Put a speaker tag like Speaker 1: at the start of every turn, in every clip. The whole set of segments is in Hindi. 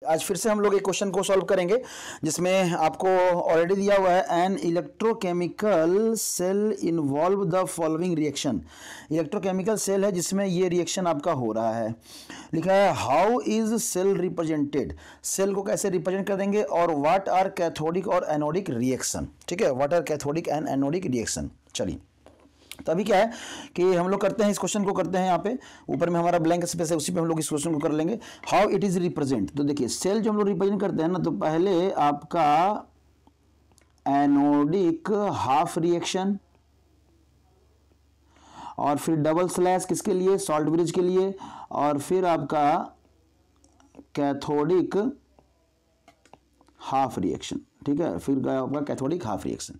Speaker 1: आज फिर से हम लोग एक क्वेश्चन को सॉल्व करेंगे जिसमें आपको ऑलरेडी दिया हुआ है an electrochemical cell involve the following reaction. Electrochemical cell है जिसमें ये रिएक्शन आपका हो रहा है। लिखा है how is cell represented, cell को कैसे रिप्रेजेंट कर देंगे और व्हाट आर कैथोडिक और एनोडिक रिएक्शन। ठीक है, what are cathodic and anodic reaction. चलिए तो अभी क्या है कि हम लोग करते हैं इस क्वेश्चन को करते हैं यहाँ पे ऊपर में हमारा ब्लैंक स्पेस है उसी पे हम लोग इस क्वेश्चन को कर लेंगे। हाउ इट इज रिप्रेजेंट, तो देखिए सेल जो हम लोग रिप्रेजेंट करते हैं ना, तो पहले आपका एनोडिक हाफ रिएक्शन और फिर डबल स्लैश किसके लिए, सॉल्ट ब्रिज के लिए, और फिर आपका कैथोडिक हाफ रिएक्शन। ठीक है, फिर आपका कैथोडिक हाफ रिएक्शन।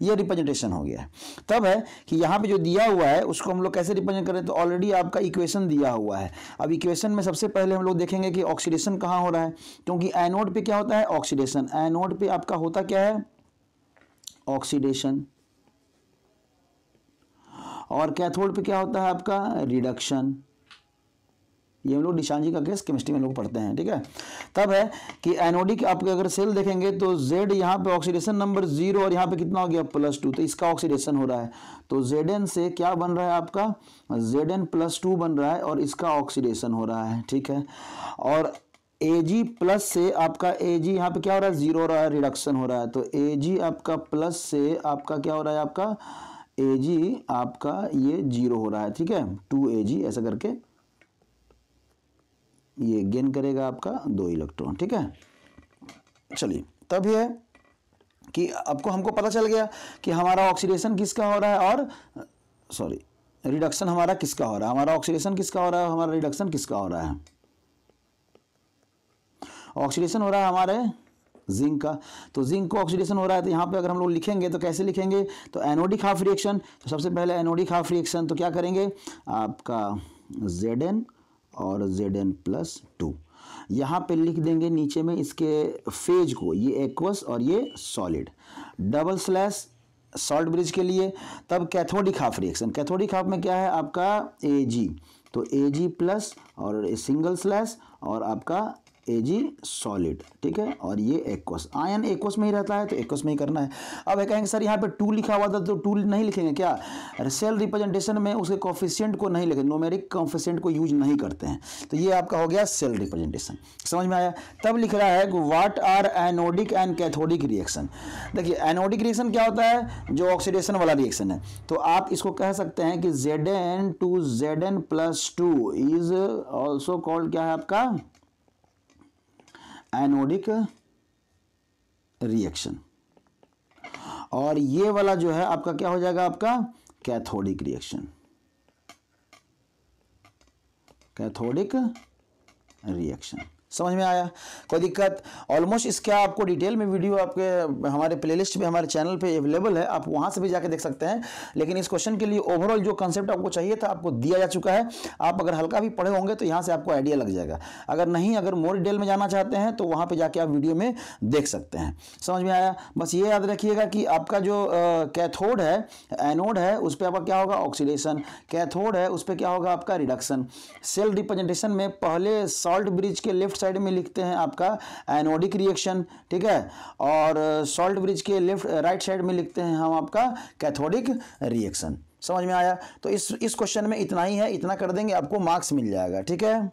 Speaker 1: ये रिप्रेजेंटेशन हो गया है। तब है कि यहाँ पे जो दिया हुआ है उसको हम लोग कैसे रिप्रेजेंट करें, तो ऑलरेडी आपका इक्वेशन दिया हुआ है। अब इक्वेशन में सबसे पहले हम लोग देखेंगे कि ऑक्सीडेशन कहाँ हो रहा है, क्योंकि एनोड पे क्या होता है, ऑक्सीडेशन। एनोड पे आपका होता क्या है, ऑक्सीडेशन, और कैथोड पे क्या होता है आपका, रिडक्शन। ये हम लोग डिशांजी का केस केमिस्ट्री में लोग पढ़ते हैं। ठीक है, तब है कि एनोडिक आपके अगर सेल देखेंगे तो Z यहाँ पे ऑक्सीडेशन नंबर 0 और यहाँ पे कितना हो गया +2, तो इसका ऑक्सीडेशन हो रहा है। तो Zn से क्या बन रहा है आपका, Zn+2 बन रहा है और इसका ऑक्सीडेशन हो रहा है। ठीक है, और Ag प्लस से आपका Ag यहाँ पे क्या हो रहा है, 0 हो रहा है, रिडक्शन हो रहा है। तो Ag आपका प्लस से आपका क्या हो रहा है, आपका Ag आपका ये 0 हो रहा है। ठीक है, 2Ag ऐसा करके ये गेन करेगा आपका 2 इलेक्ट्रॉन। ठीक है, चलिए तब ये है कि आपको हमको पता चल गया कि हमारा ऑक्सीडेशन किसका हो रहा है और रिडक्शन हमारा किसका हो रहा है। हमारा ऑक्सीडेशन किसका हो रहा है, हमारा रिडक्शन किसका हो रहा है। ऑक्सीडेशन हो रहा है हमारे जिंक का, तो जिंक को ऑक्सीडेशन हो रहा है। तो यहाँ पे अगर हम लोग लिखेंगे तो कैसे लिखेंगे, तो एनोडिक हाफ रिएक्शन। तो सबसे पहले एनोडिक हाफ रिएक्शन तो क्या करेंगे, आपका Zn और Zn+2 यहाँ पे लिख देंगे नीचे में इसके फेज को, ये एक्वस और ये solid, double slash salt bridge के लिए। तब cathodic half reaction, cathodic half में क्या है आपका Ag, तो Ag प्लस और सिंगल स्लैश और आपका Ag सॉलिड। ठीक है, और ये एक्वस, आयन एक्वस में ही रहता है तो एक्वस में ही करना है। अब कहेंगे सर यहाँ पे 2 लिखा हुआ था तो 2 नहीं लिखेंगे क्या, सेल रिप्रेजेंटेशन में उसके कोफिशिएंट को नहीं लिखेंगे, न्यूमेरिक कोफिशिएंट को यूज नहीं करते हैं। तो ये आपका हो गया सेल रिप्रेजेंटेशन, समझ में आया। तब लिख रहा है what are anodic and cathodic reaction. देखिए एनोडिक रिएक्शन क्या होता है, जो ऑक्सीडेशन वाला रिएक्शन है। तो आप इसको कह सकते हैं कि Zn to Zn+2 is also called क्या है आपका, एनोडिक रिएक्शन। और ये वाला जो है आपका क्या हो जाएगा, आपका कैथोडिक रिएक्शन, कैथोडिक रिएक्शन। समझ में आया, कोई दिक्कत। ऑलमोस्ट इसका आपको डिटेल में वीडियो आपके हमारे प्लेलिस्ट पे हमारे चैनल पे अवेलेबल है, आप वहां से भी जाके देख सकते हैं। लेकिन इस क्वेश्चन के लिए ओवरऑल जो कंसेप्ट आपको चाहिए था आपको दिया जा चुका है। आप अगर हल्का भी पढ़े होंगे तो यहाँ से आपको आइडिया लग जाएगा। अगर नहीं, अगर मोर डिटेल में जाना चाहते हैं तो वहाँ पर जाके आप वीडियो में देख सकते हैं। समझ में आया। बस ये याद रखिएगा कि आपका जो कैथोड है, एनोड है, उस पर आपका क्या होगा, ऑक्सीडेशन। कैथोड है उस पर क्या होगा आपका, रिडक्शन। सेल रिप्रेजेंटेशन में पहले सॉल्ट ब्रिज के लेफ्ट साइड में लिखते हैं आपका एनोडिक रिएक्शन। ठीक है, और सॉल्ट ब्रिज के राइट साइड में लिखते हैं हम आपका कैथोडिक रिएक्शन। समझ में आया। तो इस क्वेश्चन में इतना ही है, इतना कर देंगे आपको मार्क्स मिल जाएगा। ठीक है।